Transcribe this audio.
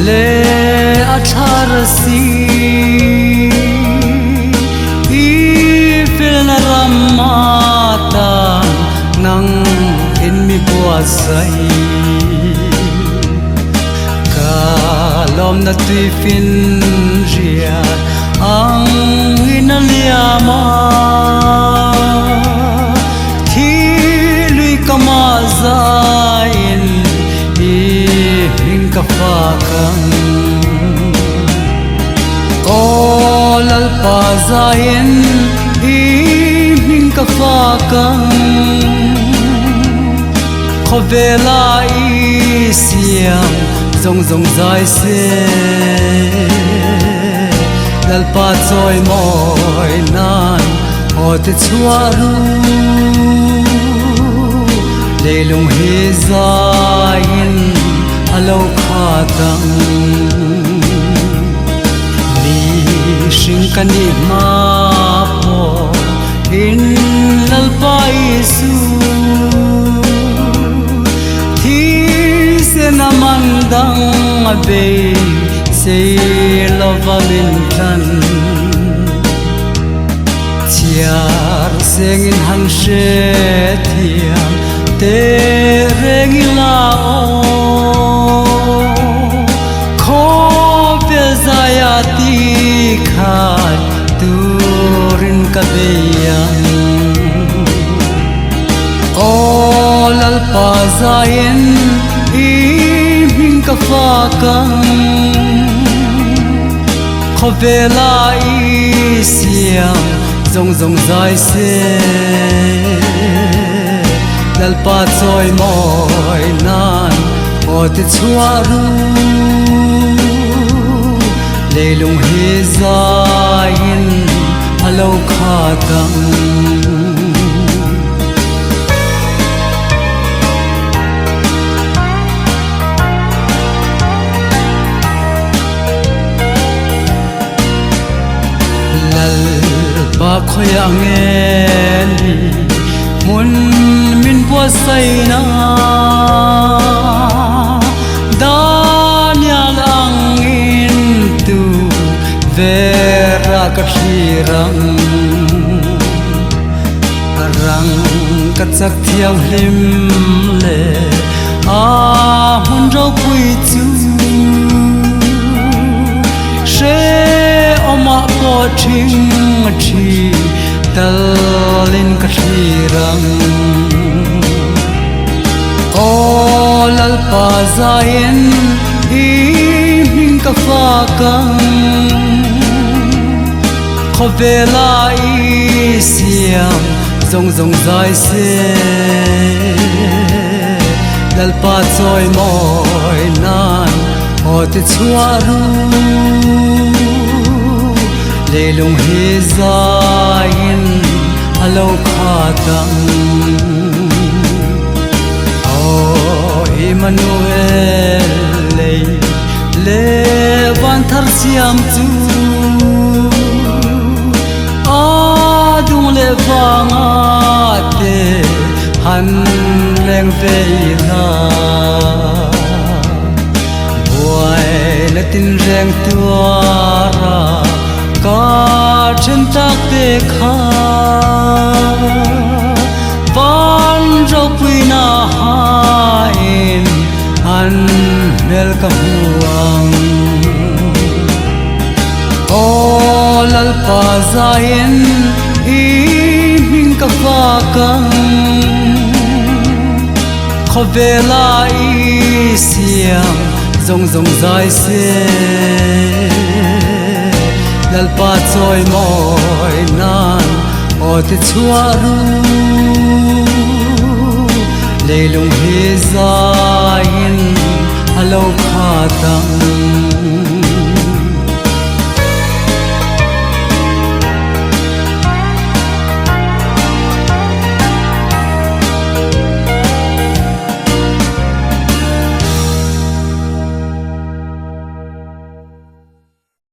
le atharasi I fil na ramata nang in mi buasai kalom na tui fin ria ang inaliama thi lui kamazain I hing ka fakang kolal pazain I hing ka fakang khovela I siam zong zong zai se lal pa choi moi nan hote chuaru leilung he zain alo khatang ni sing kani ma po in lal pa isu thi se namandang abe se lova min tan chiar sengin hang she thiam te regila o kho pe zaya ti khat turin ka beyang olal pa zayen I hing ka fakang khovela I siam zong zong zai se lal pa choi moi nan hote chuaru leilung he zain alo khatang ba khoyang ni mun min bua sai na danyal ang in tu vera ka hirang rang ka chak thiang hlim le a hun ro pui chu she oma po thing thi talin ka hirang olal pa zain I hing ka fakang khovela I siam zong zong zai se lal pa choi moi nan hote chuaru leilung he zain alo khatang o Emmanuel le van thar siam chu adung le wanga te han leng veina boy na tin reng tuara ka chen tak te kha van ro pui na hain han mel ka huang olal pa zain I hing ka fakang khovela I siam zong zong zai se lal pa choi moi nan hote chuaru leilung he zain alo khatang